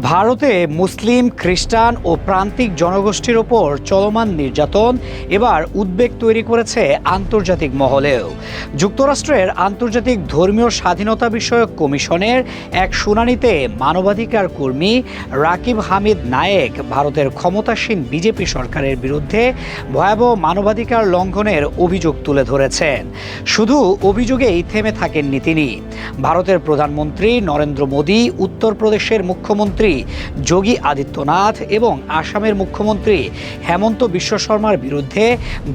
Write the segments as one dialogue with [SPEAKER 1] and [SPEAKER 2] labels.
[SPEAKER 1] ভারতে মুসলিম, খ্রিস্টান ও প্রান্তিক জনগোষ্ঠীর ওপর চলমান নির্যাতন এবার উদ্বেগ তৈরি করেছে আন্তর্জাতিক মহলেও। যুক্তরাষ্ট্রের আন্তর্জাতিক ধর্মীয় স্বাধীনতা বিষয়ক কমিশনের এক শুনানিতে মানবাধিকার কর্মী রাকিব হামিদ নায়েক ভারতের ক্ষমতাসীন বিজেপি সরকারের বিরুদ্ধে ভয়াবহ মানবাধিকার লঙ্ঘনের অভিযোগ তুলে ধরেছেন। শুধু অভিযোগেই থেমে থাকেননি তিনি। ভারতের প্রধানমন্ত্রী নরেন্দ্র মোদী, উত্তরপ্রদেশের মুখ্যমন্ত্রী যোগী আদিত্যনাথ এবং আসামের মুখ্যমন্ত্রী হেমন্ত বিশ্ব শর্মার বিরুদ্ধে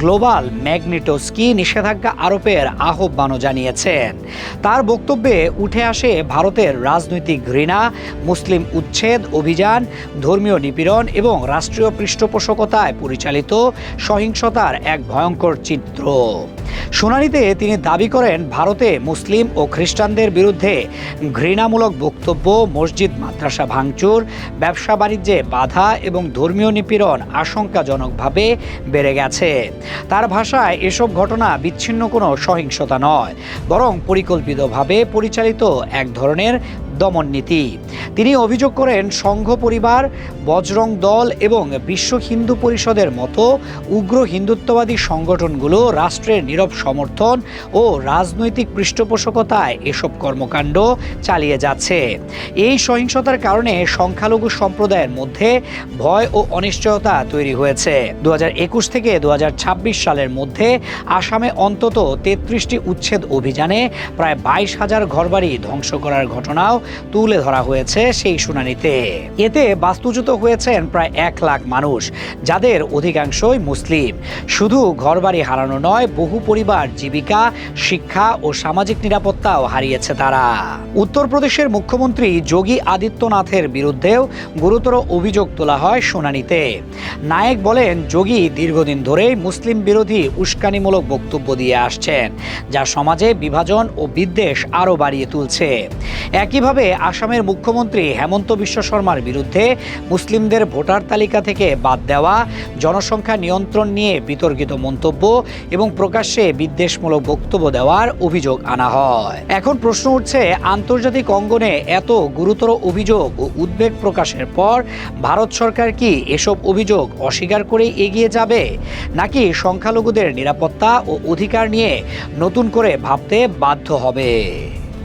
[SPEAKER 1] গ্লোবাল ম্যাগনিটোস্কি নিষেধাজ্ঞা আরোপের আহ্বানও জানিয়েছেন। তার বক্তব্যে উঠে আসে ভারতের রাজনৈতিক ঘৃণা, মুসলিম উচ্ছেদ অভিযান, ধর্মীয় নিপীড়ন এবং রাষ্ট্রীয় পৃষ্ঠপোষকতায় পরিচালিত সহিংসতার এক ভয়ঙ্কর চিত্র। শুনানিতে তিনি দাবি করেন, ভারতে মুসলিম ও খ্রিস্টানদের বিরুদ্ধে ঘৃণামূলক বক্তব্য, মসজিদ মাদ্রাসা ভাঙচুর, ব্যবসা বাণিজ্যে বাধা এবং ধর্মীয় নিপীড়ন আশঙ্কাজনকভাবে বেড়ে গেছে। তার ভাষায় এসব ঘটনা বিচ্ছিন্ন কোনো সহিংসতা নয়, বরং পরিকল্পিতভাবে পরিচালিত এক ধরনের দমন নীতি। তিনি অভিযোগ করেন, সংঘ পরিবার, বজরং দল এবং বিশ্ব হিন্দু পরিষদের মতো উগ্র হিন্দুত্ববাদী সংগঠনগুলো রাষ্ট্রের নীরব সমর্থন ও রাজনৈতিক পৃষ্ঠপোষকতায় এসব কর্মকাণ্ড চালিয়ে যাচ্ছে। এই সহিংসতার কারণে সংখ্যালঘু সম্প্রদায়ের মধ্যে ভয় ও অনিশ্চয়তা তৈরি হয়েছে। 2021 থেকে 2026 সালের মধ্যে আসামে অন্তত 33টি উচ্ছেদ অভিযানে প্রায় 22,000 ঘরবাড়ি ধ্বংস করার ঘটনাও তুলে ধরা হয়েছে সেই শুনানিতে। এতে বাস্তুচ্যুত হয়েছেন প্রায় 1 লাখ মানুষ, যাদের অধিকাংশই মুসলিম। শুধু ঘরবাড়ি হারানো নয়, বহু পরিবার জীবিকা, শিক্ষা ও সামাজিক নিরাপত্তাও হারিয়েছে তারা। উত্তরপ্রদেশের মুখ্যমন্ত্রী যোগী আদিত্যনাথের বিরুদ্ধেও গুরুতর অভিযোগ তোলা হয় শুনানিতে। নায়েক বলেন, যোগী দীর্ঘদিন ধরেই মুসলিম বিরোধী উস্কানিমূলক বক্তব্য দিয়ে আসছেন, যা সমাজে বিভাজন ও বিদ্বেষ আরও বাড়িয়ে তুলছে। একইভাবে আসামের মুখ্যমন্ত্রী হেমন্ত বিশ্ব শর্মার বিরুদ্ধে মুসলিমদের ভোটার তালিকা থেকে বাদ দেওয়া, জনসংখ্যা নিয়ন্ত্রণ নিয়ে বিতর্কিত মন্তব্য এবং প্রকাশ্যে বিদ্বেষমূলক বক্তব্য দেওয়ার অভিযোগ আনা হয়। এখন প্রশ্ন উঠছে, আন্তর্জাতিক অঙ্গনে এত গুরুতর অভিযোগ ও উদ্বেগ প্রকাশের পর ভারত সরকার কি এসব অভিযোগ অস্বীকার করে এগিয়ে যাবে, নাকি সংখ্যালঘুদের নিরাপত্তা ও অধিকার নিয়ে নতুন করে ভাবতে বাধ্য হবে?